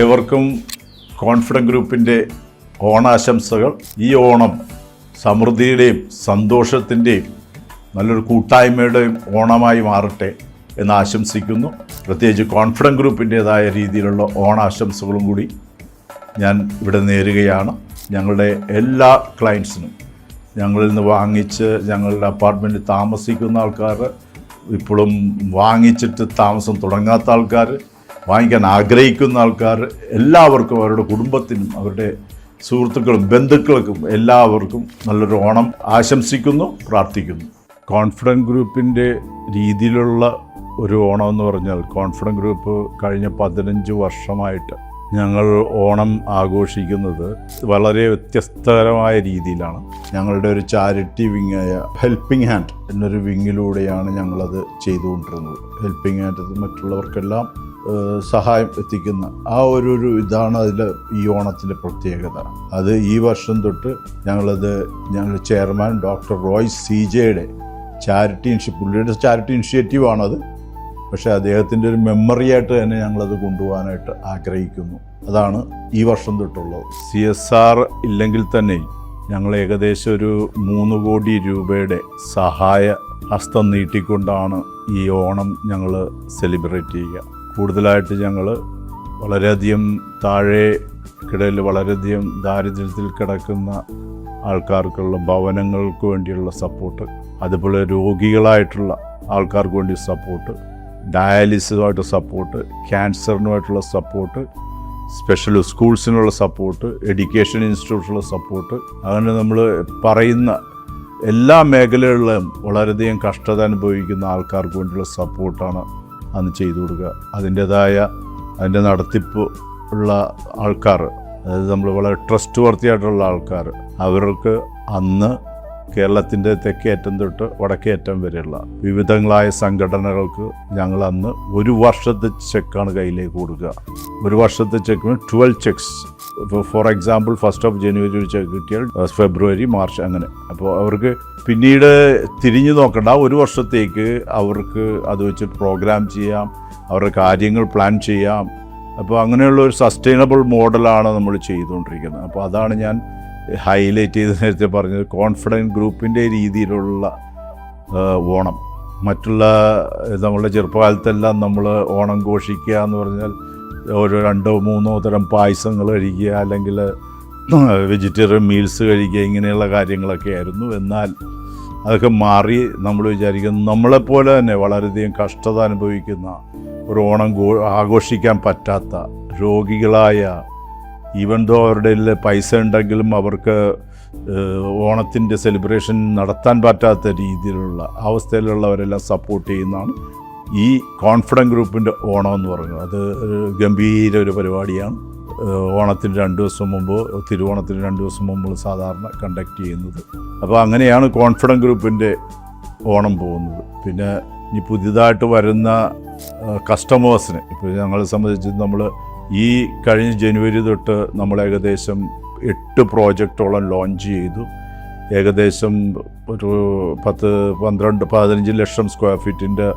ഏവർക്കും കോൺഫിഡൻറ്റ് ഗ്രൂപ്പിൻ്റെ ഓണാശംസകൾ. ഈ ഓണം സമൃദ്ധിയുടെയും സന്തോഷത്തിൻ്റെയും നല്ലൊരു കൂട്ടായ്മയുടെയും ഓണമായി മാറട്ടെ എന്ന് ആശംസിക്കുന്നു. പ്രത്യേകിച്ച് കോൺഫിഡൻറ്റ് ഗ്രൂപ്പിൻ്റേതായ രീതിയിലുള്ള ഓണാശംസകളും കൂടി ഞാൻ ഇവിടെ നേരുകയാണ്. ഞങ്ങളുടെ എല്ലാ ക്ലയൻസിനും, ഞങ്ങളിൽ നിന്ന് വാങ്ങിച്ച് ഞങ്ങളുടെ അപ്പാർട്ട്മെൻറ്റിൽ താമസിക്കുന്ന ആൾക്കാർ, ഇപ്പോഴും വാങ്ങിച്ചിട്ട് താമസം തുടങ്ങാത്ത ആൾക്കാർ, വാങ്ങിക്കാൻ ആഗ്രഹിക്കുന്ന ആൾക്കാർ, എല്ലാവർക്കും അവരുടെ കുടുംബത്തിനും അവരുടെ സുഹൃത്തുക്കളും ബന്ധുക്കൾക്കും എല്ലാവർക്കും നല്ലൊരു ഓണം ആശംസിക്കുന്നു, പ്രാർത്ഥിക്കുന്നു. കോൺഫിഡൻറ്റ് ഗ്രൂപ്പിൻ്റെ രീതിയിലുള്ള ഒരു ഓണം എന്ന് പറഞ്ഞാൽ, കോൺഫിഡൻറ്റ് ഗ്രൂപ്പ് കഴിഞ്ഞ 15 വർഷമായിട്ട് ഞങ്ങൾ ഓണം ആഘോഷിക്കുന്നത് വളരെ വ്യത്യസ്തകരമായ രീതിയിലാണ്. ഞങ്ങളുടെ ഒരു ചാരിറ്റി വിങ്ങായ ഹെൽപ്പിംഗ് ഹാൻഡ് എന്നൊരു വിങ്ങിലൂടെയാണ് ഞങ്ങളത് ചെയ്തുകൊണ്ടിരുന്നത്. ഹെൽപ്പിംഗ് ഹാൻഡ് മറ്റുള്ളവർക്കെല്ലാം സഹായം എത്തിക്കുന്ന ആ ഒരു ഇതാണ് ഈ ഓണത്തിൻ്റെ പ്രത്യേകത. അത് ഈ വർഷം തൊട്ട് ഞങ്ങളുടെ ചെയർമാൻ ഡോക്ടർ റോയ് CJയുടെ പുള്ളിയുടെ ചാരിറ്റി ഇനിഷ്യേറ്റീവാണത്. പക്ഷേ അദ്ദേഹത്തിൻ്റെ ഒരു മെമ്മറി ആയിട്ട് തന്നെ ഞങ്ങളത് കൊണ്ടുപോകാനായിട്ട് ആഗ്രഹിക്കുന്നു. അതാണ് ഈ വർഷം തൊട്ടുള്ളത്. CSR ഇല്ലെങ്കിൽ തന്നെ ഞങ്ങൾ ഏകദേശം ഒരു 3 കോടി രൂപയുടെ സഹായ ഹസ്തം നീട്ടിക്കൊണ്ടാണ് ഈ ഓണം ഞങ്ങൾ സെലിബ്രേറ്റ് ചെയ്യുക. കൂടുതലായിട്ട് ഞങ്ങൾ വളരെയധികം താഴെക്കിടയിൽ വളരെയധികം ദാരിദ്ര്യത്തിൽ കിടക്കുന്ന ആൾക്കാർക്കുള്ള ഭവനങ്ങൾക്ക് വേണ്ടിയുള്ള സപ്പോർട്ട്, അതുപോലെ രോഗികളായിട്ടുള്ള ആൾക്കാർക്ക് വേണ്ടി സപ്പോർട്ട്, ഡയാലിസിസുമായിട്ട് സപ്പോർട്ട്, ക്യാൻസറിനുമായിട്ടുള്ള സപ്പോർട്ട്, സ്പെഷ്യൽ സ്കൂൾസിനുള്ള സപ്പോർട്ട്, എഡ്യൂക്കേഷൻ ഇൻസ്റ്റിറ്റ്യൂഷനുള്ള സപ്പോർട്ട്, അങ്ങനെ നമ്മൾ പറയുന്ന എല്ലാ മേഖലകളിലും വളരെയധികം കഷ്ടത അനുഭവിക്കുന്ന ആൾക്കാർക്ക് വേണ്ടിയുള്ള സപ്പോർട്ടാണ് അന്ന് ചെയ്തു കൊടുക്കുക. അതിൻ്റെ നടത്തിപ്പ് ഉള്ള ആൾക്കാർ, അതായത് നമ്മൾ വളരെ ട്രസ്റ്റ് വർത്തിയായിട്ടുള്ള ആൾക്കാർ, അവർക്ക് അന്ന് കേരളത്തിൻ്റെ തെക്കേയറ്റം തൊട്ട് വടക്കേയറ്റം വരെയുള്ള വിവിധങ്ങളായ സംഘടനകൾക്ക് ഞങ്ങൾ അന്ന് 1 വർഷത്തെ ചെക്കാണ് കയ്യിലേക്ക് കൊടുക്കുക. 1 വർഷത്തെ ചെക്കിന് 12 ചെക്സ്. ഫോർ എക്സാമ്പിൾ 1 ജനുവരി ഒരു ചെക്ക് കിട്ടിയാൽ ഫെബ്രുവരി, മാർച്ച്, അങ്ങനെ. അപ്പോൾ അവർക്ക് പിന്നീട് തിരിഞ്ഞു നോക്കണ്ട, 1 വർഷത്തേക്ക് അവർക്ക് അത് വെച്ച് പ്രോഗ്രാം ചെയ്യാം, അവരുടെ കാര്യങ്ങൾ പ്ലാൻ ചെയ്യാം. അപ്പോൾ അങ്ങനെയുള്ള ഒരു സസ്റ്റൈനബിൾ മോഡലാണ് നമ്മൾ ചെയ്തുകൊണ്ടിരിക്കുന്നത്. അപ്പോൾ അതാണ് ഞാൻ ഹൈലൈറ്റ് ചെയ്ത് നേരത്തെ പറഞ്ഞത്, കോൺഫിഡൻറ്റ് ഗ്രൂപ്പിൻ്റെ രീതിയിലുള്ള ഓണം. മറ്റുള്ള നമ്മളുടെ ചെറുപ്പകാലത്തെല്ലാം നമ്മൾ ഓണം ഘോഷിക്കുക എന്ന് പറഞ്ഞാൽ ഓരോ 2-3 തരം പായസങ്ങൾ കഴിക്കുക, അല്ലെങ്കിൽ വെജിറ്റേറിയൻ മീൽസ് കഴിക്കുക, ഇങ്ങനെയുള്ള കാര്യങ്ങളൊക്കെ ആയിരുന്നു. എന്നാൽ അതൊക്കെ മാറി നമ്മൾ വിചാരിക്കുന്നു, നമ്മളെപ്പോലെ തന്നെ വളരെയധികം കഷ്ടത അനുഭവിക്കുന്ന ഒരു ഓണം ആഘോഷിക്കാൻ പറ്റാത്ത രോഗികളായ, ഈവൻ ദോ അവരുടെ പൈസ ഉണ്ടെങ്കിലും അവർക്ക് ഓണത്തിൻ്റെ സെലിബ്രേഷൻ നടത്താൻ പറ്റാത്ത രീതിയിലുള്ള അവസ്ഥയിലുള്ളവരെല്ലാം സപ്പോർട്ട് ചെയ്യുന്നതാണ് ഈ കോൺഫിഡൻറ്റ് ഗ്രൂപ്പിൻ്റെ ഓണം എന്ന് പറയുന്നത്. അത് ഗംഭീര ഒരു പരിപാടിയാണ്. ഓണത്തിന് 2 ദിവസം മുമ്പ്, തിരുവോണത്തിന് 2 ദിവസം മുമ്പ് സാധാരണ കണ്ടക്ട് ചെയ്യുന്നത്. അപ്പോൾ അങ്ങനെയാണ് കോൺഫിഡൻറ്റ് ഗ്രൂപ്പിൻ്റെ ഓണം പോകുന്നത്. പിന്നെ ഇനി പുതിയതായിട്ട് വരുന്ന കസ്റ്റമേഴ്സിന്, ഇപ്പോൾ ഞങ്ങളെ സംബന്ധിച്ച് നമ്മൾ ഈ കഴിഞ്ഞ ജനുവരി തൊട്ട് നമ്മൾ ഏകദേശം 8 പ്രോജക്റ്റോളം ലോഞ്ച് ചെയ്തു. ഏകദേശം ഒരു 10-15 ലക്ഷം സ്ക്വയർ ഫീറ്റിൻ്റെ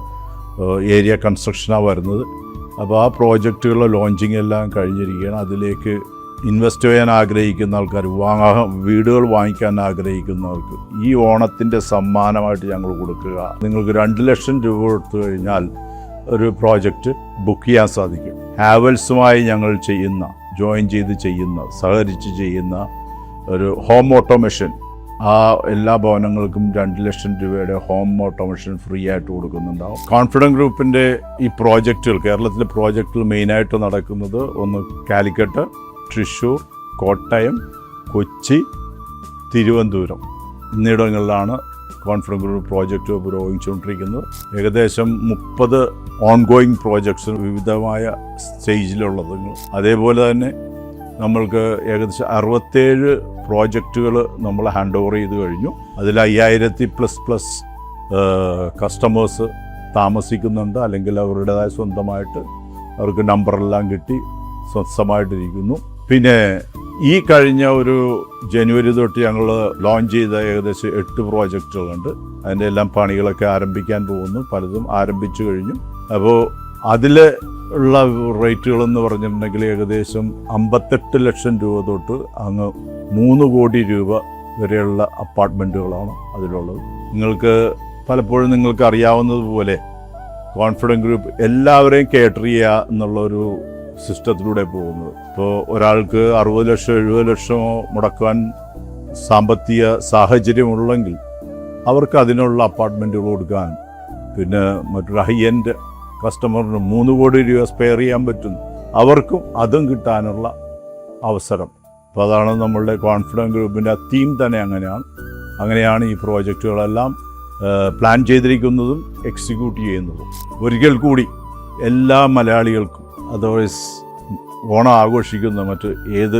ഏരിയ കൺസ്ട്രക്ഷനാണ് വരുന്നത്. അപ്പോൾ ആ പ്രോജക്റ്റുകളുടെ ലോഞ്ചിങ് എല്ലാം കഴിഞ്ഞിരിക്കുകയാണ്. അതിലേക്ക് ഇൻവെസ്റ്റ് ചെയ്യാൻ ആഗ്രഹിക്കുന്ന ആൾക്കാർ, വീടുകൾ വാങ്ങിക്കാൻ ആഗ്രഹിക്കുന്നവർക്ക് ഈ ഓണത്തിൻ്റെ സമ്മാനമായിട്ട് ഞങ്ങൾ കൊടുക്കുക. നിങ്ങൾക്ക് 2 ലക്ഷം രൂപ കൊടുത്തു കഴിഞ്ഞാൽ ഒരു പ്രോജക്റ്റ് ബുക്ക് ചെയ്യാൻ സാധിക്കും. ഹാവൽസുമായി ഞങ്ങൾ സഹകരിച്ച് ചെയ്യുന്ന ഒരു ഹോം ഓട്ടോമേഷൻ, ആ എല്ലാ ഭവനങ്ങൾക്കും 2 ലക്ഷം രൂപയുടെ ഹോം ഓട്ടോമേഷൻ ഫ്രീ ആയിട്ട് കൊടുക്കുന്നുണ്ടാവും. കോൺഫിഡൻറ്റ് ഗ്രൂപ്പിൻ്റെ ഈ പ്രോജക്റ്റുകൾ, കേരളത്തിലെ പ്രോജക്റ്റുകൾ മെയിനായിട്ട് നടക്കുന്നത് ഒന്ന് കാലിക്കറ്റ്, തൃശ്ശൂർ, കോട്ടയം, കൊച്ചി, തിരുവനന്തപുരം എന്നിടങ്ങളിലാണ് കോൺഫിഡൻറ്റ് ഗ്രൂപ്പ് പ്രോജക്റ്റ് പുരോഗമിച്ചുകൊണ്ടിരിക്കുന്നത്. ഏകദേശം 30 ഓൺഗോയിങ് പ്രോജക്ട്സ് വിവിധമായ സ്റ്റേജിലുള്ളത്. അതേപോലെ തന്നെ നമ്മൾക്ക് ഏകദേശം 67 പ്രോജക്റ്റുകൾ നമ്മൾ ഹാൻഡ് ഓവർ ചെയ്ത് കഴിഞ്ഞു. അതിൽ 5000+ കസ്റ്റമേഴ്സ് താമസിക്കുന്നുണ്ട്, അല്ലെങ്കിൽ അവരുടേതായ സ്വന്തമായിട്ട് അവർക്ക് നമ്പറെല്ലാം കിട്ടി സ്വസ്ഥമായിട്ടിരിക്കുന്നു. പിന്നെ ഈ കഴിഞ്ഞ ഒരു ജനുവരി തൊട്ട് ഞങ്ങൾ ലോഞ്ച് ചെയ്ത ഏകദേശം 8 പ്രോജക്റ്റുകളുണ്ട്. അതിൻ്റെ എല്ലാം പണികളൊക്കെ ആരംഭിക്കാൻ പോകുന്നു. പലതും ആരംഭിച്ചു കഴിഞ്ഞു. അപ്പോൾ അതിൽ ഉള്ള റേറ്റുകളെന്ന് പറഞ്ഞിട്ടുണ്ടെങ്കിൽ ഏകദേശം 58 ലക്ഷം രൂപ തൊട്ട് അങ്ങ് 3 കോടി രൂപ വരെയുള്ള അപ്പാർട്ട്മെൻറ്റുകളാണ് അതിലുള്ളത്. പലപ്പോഴും നിങ്ങൾക്ക് അറിയാവുന്നതുപോലെ കോൺഫിഡൻറ്റ് ഗ്രൂപ്പ് എല്ലാവരെയും കേറ്റർ ചെയ്യുക എന്നുള്ളൊരു സിസ്റ്റത്തിലൂടെ പോകുന്നത്. ഇപ്പോൾ ഒരാൾക്ക് 60 ലക്ഷം 70 ലക്ഷമോ മുടക്കുവാൻ സാമ്പത്തിക സാഹചര്യമുള്ളെങ്കിൽ അവർക്ക് അതിനുള്ള അപ്പാർട്ട്മെൻറ്റുകൾ കൊടുക്കാൻ, പിന്നെ മറ്റൊരു ഹൈ എൻഡ് കസ്റ്റമറിന് 3 കോടി രൂപ സ്പെയർ ചെയ്യാൻ പറ്റുന്നു, അവർക്കും അതും കിട്ടാനുള്ള അവസരം. അപ്പോൾ അതാണ് നമ്മളുടെ കോൺഫിഡൻറ്റ് ഗ്രൂപ്പിൻ്റെ തീം തന്നെ അങ്ങനെയാണ് ഈ പ്രോജക്റ്റുകളെല്ലാം പ്ലാൻ ചെയ്തിരിക്കുന്നതും എക്സിക്യൂട്ട് ചെയ്യുന്നതും. ഒരിക്കൽ കൂടി എല്ലാ മലയാളികൾക്കും, അതർവൈസ് ഓണം ആഘോഷിക്കുന്ന മറ്റ് ഏത്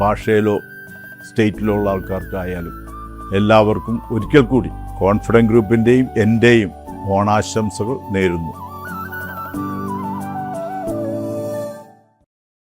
ഭാഷയിലോ സ്റ്റേറ്റിലോ ഉള്ള ആൾക്കാർക്കായാലും എല്ലാവർക്കും ഒരിക്കൽ കൂടി കോൺഫിഡൻറ്റ് ഗ്രൂപ്പിൻ്റെയും എൻ്റെയും ഓണാശംസകൾ നേരുന്നു.